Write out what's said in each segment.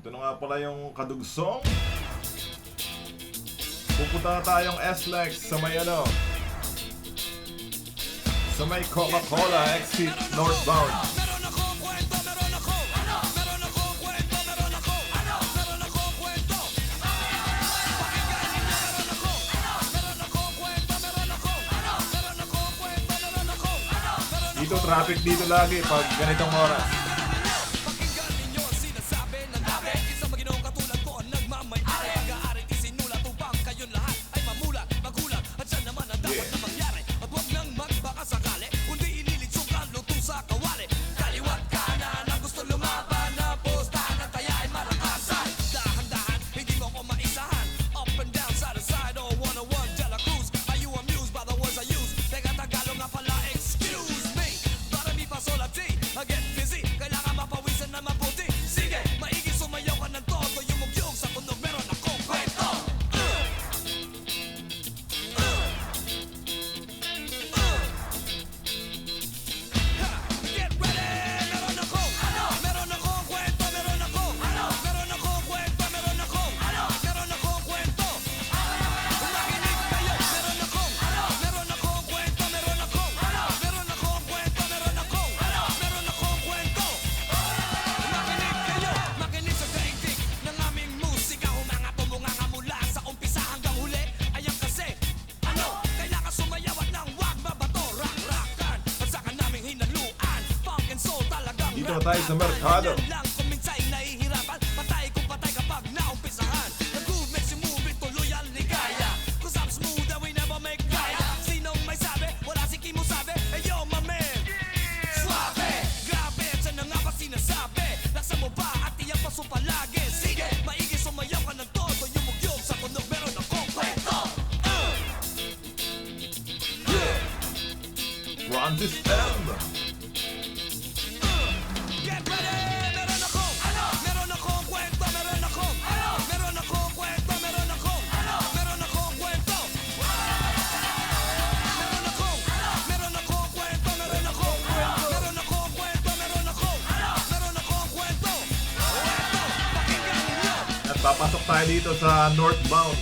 Ito na nga pala yung kadugsong. Pupunta na tayong SLEX sa may ano, sa may Coca-Cola exit northbound. Dito traffic dito lagi pag ganitong oras. Dito na tayo sa merkado. Run this M. At papasok tayo dito sa northbound.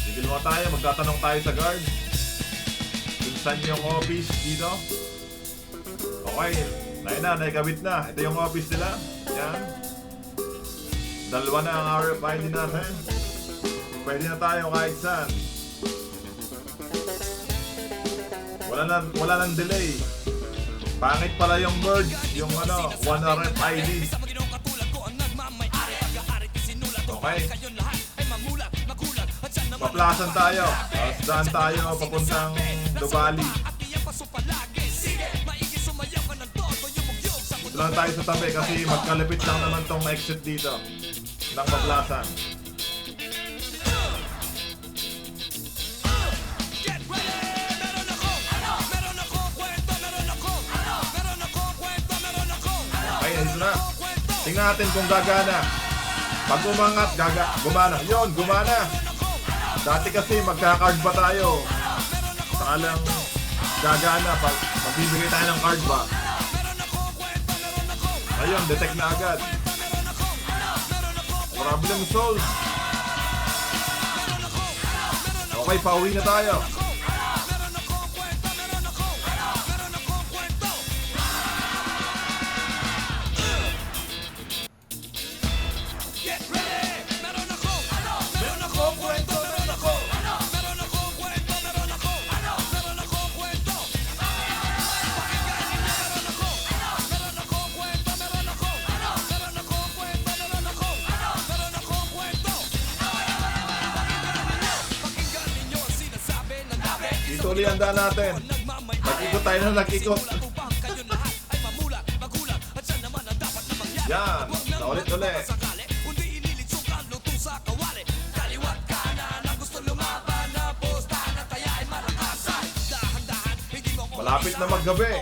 Tigil mo tayo, magtatanong tayo sa guard kung saan yung office dito. Okay, naikabit na. Ito yung office nila. Yan. Dalawa na ang RFID natin. Pwede na tayo kahit saan. Wala nang delay. Pangit pala yung merge, yung ano, one RFID. Okay. Paplasan tayo. Tapos daan tayo papuntang Duvali. Dito lang tayo sa tabi kasi magkalapit lang naman tong exit dito ng paplasan. Dito na. Tingnan natin kung gagana. Pag umangat, gumana. Yun, gumana. Dati kasi magka-card ba tayo? Sakalang gagana pag magbibigay tayo ng card ba. Ayun, detect na agad. Problem solved. Okay, pauwi na tayo. Ito ulit ang daan natin. Nag-ikot tayo na nag-ikot. Yan, ulit-ulit. Malapit na maggabi.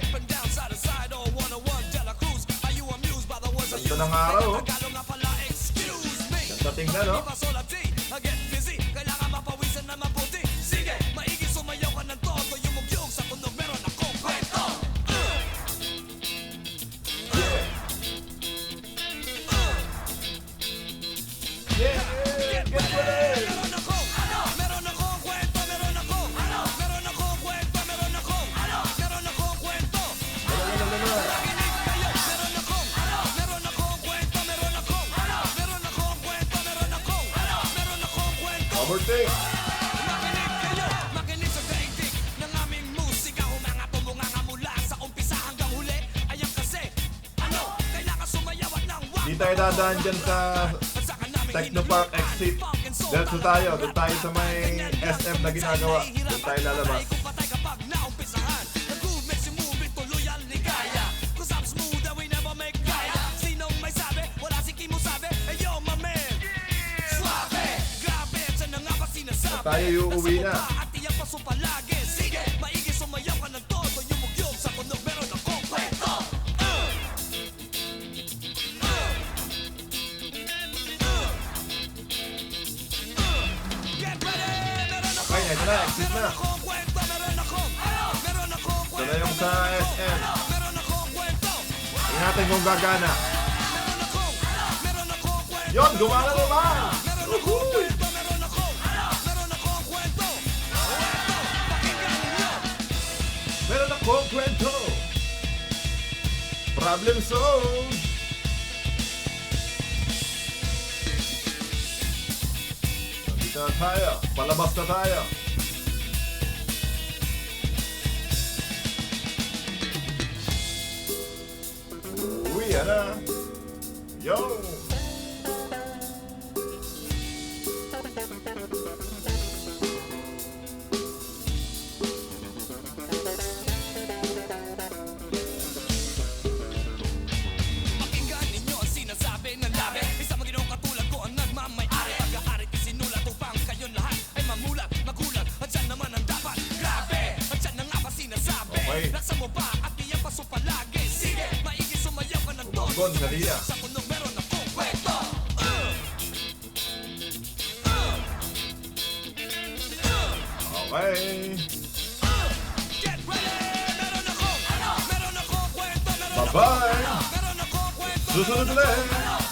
Ganda ng araw, oh. Ganda tingnan, oh. overtake. Makinig kayo, makinig sa daigdig ng aming musika. Humanga tumunganga mula sa umpisa hanggang huli. Ayan kasi, ano, kailangan sumayaw at nang wak. Di tayo dadaan dyan sa Technopark exit. Diretso tayo. Doon tayo sa may SM na ginagawa. Doon tayo lalabas. Patay kapag naumpisahan. The groove makes you move, ito loyal ligaya. Cause I'm smooth and we never make gaya. Sinong may sabi, wala si Kim mo sabi. Hey yo, my man, suave. Grabe, dyan na nga ba sinasabi? Tayo uuwi na. At iyan pa palagi. Sige, maigi sumayaw ka ng todo. Yumugyog sa tunog, meron akong kwento. Get ready, meron akong Okay, ito na. Exit na. akong kwento, meron akong Ito na yung sa SM. meron akong kwento. Ingatan kung gagana. Meron akong kwento. Yon, gumana naman. Meron akong kwento, meron akong kwento. Kwento, pakinggan ninyo. Meron akong kwento. Problem solved. Nandito na tayo. Palabas na tayo. Uwi na. Yo! Pakinggan ninyo ang sinasabi ng labi. Isang maginong katulad ko ang nagmamay-ari. Pag-aarit isinulat upang kayong lahat ay mamulat, magulat. At yan naman ang dapat. Grabe, at yan na nga ba sinasabi? Okay. Laksa mo ba at iyan pa palagi? Sige, maigi sumayaw ka ng todo. Gon, Galia. Sa tunog meron akong kwento. Okay. Get ready! Meron akong kwento. Bye-bye. Meron akong kwento. Susunod ulit.